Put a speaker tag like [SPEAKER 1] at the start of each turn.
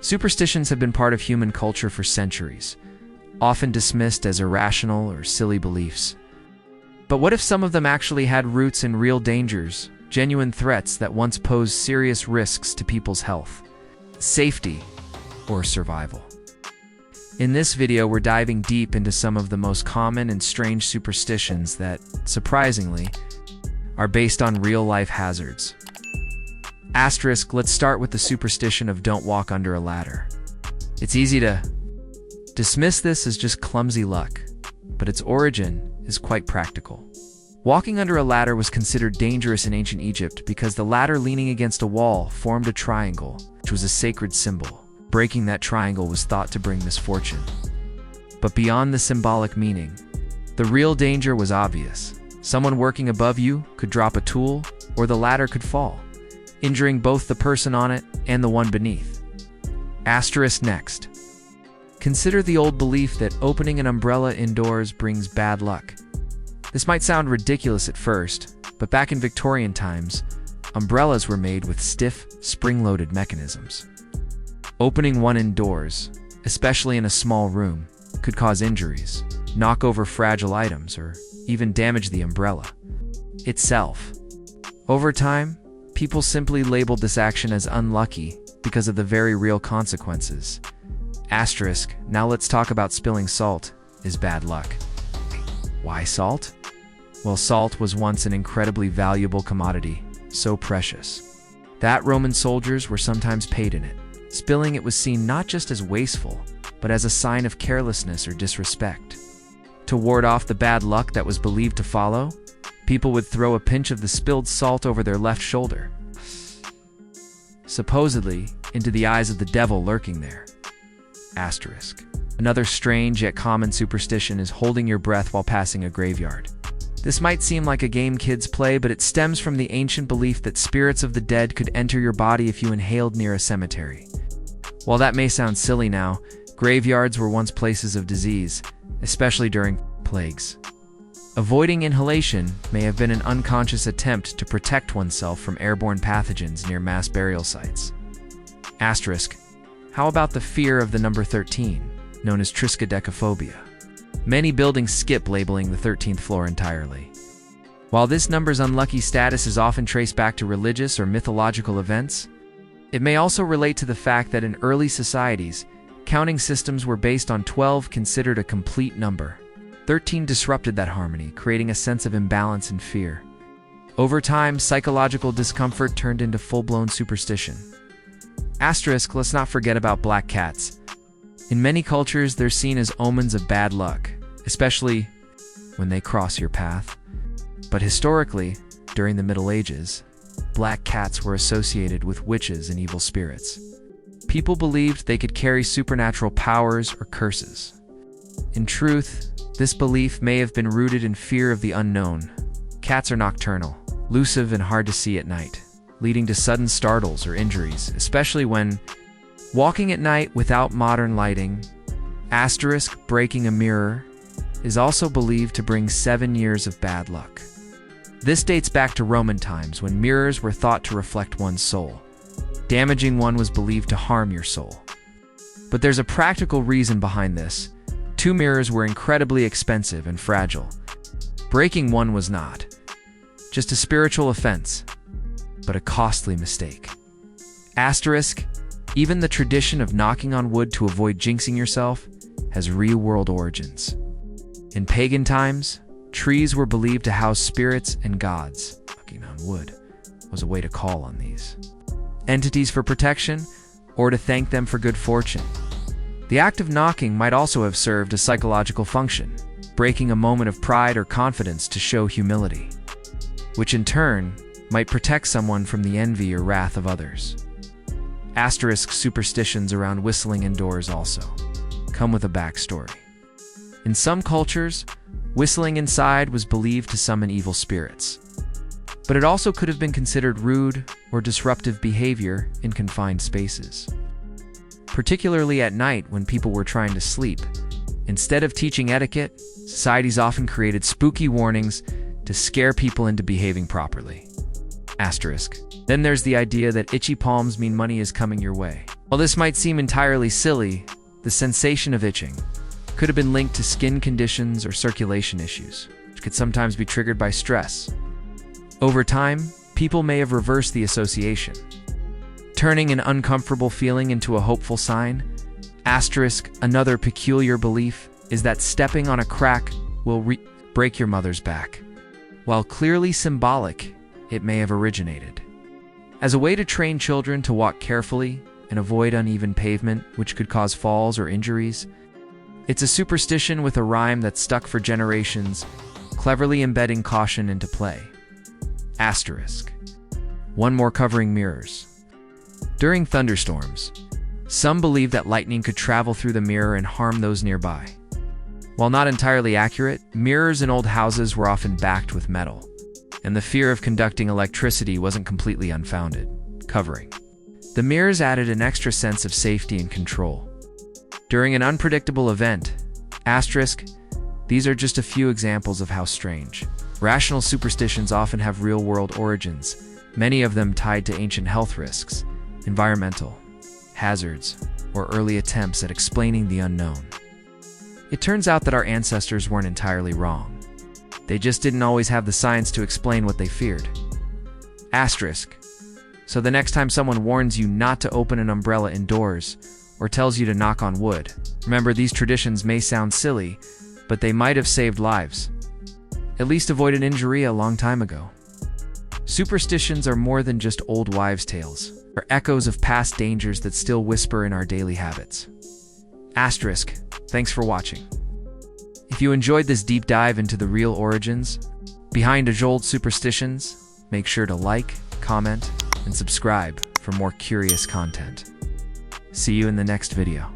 [SPEAKER 1] Superstitions have been part of human culture for centuries, often dismissed as irrational or silly beliefs. But what if some of them actually had roots in real dangers, genuine threats that once posed serious risks to people's health, safety, or survival? In this video, we're diving deep into some of the most common and strange superstitions that, surprisingly, are based on real-life hazards. Asterisk, let's start with the superstition of don't walk under a ladder. It's easy to dismiss this as just clumsy luck, but its origin is quite practical. Walking under a ladder was considered dangerous in ancient Egypt because the ladder leaning against a wall formed a triangle, which was a sacred symbol. Breaking that triangle was thought to bring misfortune. But beyond the symbolic meaning, the real danger was obvious. Someone working above you could drop a tool, or the ladder could fall, injuring both the person on it and the one beneath. Asterisk next. Consider the old belief that opening an umbrella indoors brings bad luck. This might sound ridiculous at first, but back in Victorian times, umbrellas were made with stiff, spring-loaded mechanisms. Opening one indoors, especially in a small room, could cause injuries, knock over fragile items, or even damage the umbrella itself. Over time, people simply labeled this action as unlucky because of the very real consequences. Asterisk, now let's talk about spilling salt is bad luck. Why salt? Well, salt was once an incredibly valuable commodity, so precious that Roman soldiers were sometimes paid in it. Spilling it was seen not just as wasteful, but as a sign of carelessness or disrespect. To ward off the bad luck that was believed to follow, people would throw a pinch of the spilled salt over their left shoulder, supposedly into the eyes of the devil lurking there. Asterisk. Another strange yet common superstition is holding your breath while passing a graveyard. This might seem like a game kids play, but it stems from the ancient belief that spirits of the dead could enter your body if you inhaled near a cemetery. While that may sound silly now, graveyards were once places of disease, especially during plagues. Avoiding inhalation may have been an unconscious attempt to protect oneself from airborne pathogens near mass burial sites. Asterisk. How about the fear of the number 13, known as triskaidekaphobia? Many buildings skip labeling the 13th floor entirely. While this number's unlucky status is often traced back to religious or mythological events, it may also relate to the fact that in early societies, counting systems were based on 12 considered a complete number. 13 disrupted that harmony, creating a sense of imbalance and fear. Over time, psychological discomfort turned into full-blown superstition. Asterisk, let's not forget about black cats. In many cultures, they're seen as omens of bad luck, especially when they cross your path. But historically, during the Middle Ages, black cats were associated with witches and evil spirits. People believed they could carry supernatural powers or curses. In truth, this belief may have been rooted in fear of the unknown. Cats are nocturnal, elusive, and hard to see at night, leading to sudden startles or injuries, especially when walking at night without modern lighting. Asterisk, breaking a mirror is also believed to bring 7 years of bad luck. This dates back to Roman times when mirrors were thought to reflect one's soul. Damaging one was believed to harm your soul. But there's a practical reason behind this. 2 mirrors were incredibly expensive and fragile. Breaking one was not just a spiritual offense, but a costly mistake. Asterisk, even the tradition of knocking on wood to avoid jinxing yourself has real-world origins. In pagan times, trees were believed to house spirits and gods. Knocking on wood was a way to call on these entities for protection or to thank them for good fortune. The act of knocking might also have served a psychological function, breaking a moment of pride or confidence to show humility, which in turn might protect someone from the envy or wrath of others. Asterisk, superstitions around whistling indoors also come with a backstory. In some cultures, whistling inside was believed to summon evil spirits, but it also could have been considered rude or disruptive behavior in confined spaces. Particularly at night when people were trying to sleep, instead of teaching etiquette, societies often created spooky warnings to scare people into behaving properly. Asterisk. Then there's the idea that itchy palms mean money is coming your way. While this might seem entirely silly, the sensation of itching could have been linked to skin conditions or circulation issues, which could sometimes be triggered by stress. Over time, people may have reversed the association, turning an uncomfortable feeling into a hopeful sign. Another peculiar belief is that stepping on a crack will break your mother's back. While clearly symbolic, it may have originated as a way to train children to walk carefully and avoid uneven pavement, which could cause falls or injuries. It's a superstition with a rhyme that's stuck for generations, cleverly embedding caution into play. One more covering mirrors. During thunderstorms, some believe that lightning could travel through the mirror and harm those nearby. While not entirely accurate, mirrors in old houses were often backed with metal, and the fear of conducting electricity wasn't completely unfounded. The mirrors added an extra sense of safety and control. During an unpredictable event, these are just a few examples of how strange, rational superstitions often have real-world origins, many of them tied to ancient health risks, environmental hazards, or early attempts at explaining the unknown. It turns out that our ancestors weren't entirely wrong. They just didn't always have the science to explain what they feared. So the next time someone warns you not to open an umbrella indoors or tells you to knock on wood, remember these traditions may sound silly, but they might have saved lives. At least avoid an injury a long time ago. Superstitions are more than just old wives' tales. They're echoes of past dangers that still whisper in our daily habits. Thanks for watching. If you enjoyed this deep dive into the real origins behind age-old superstitions, make sure to like, comment, and subscribe for more curious content. See you in the next video.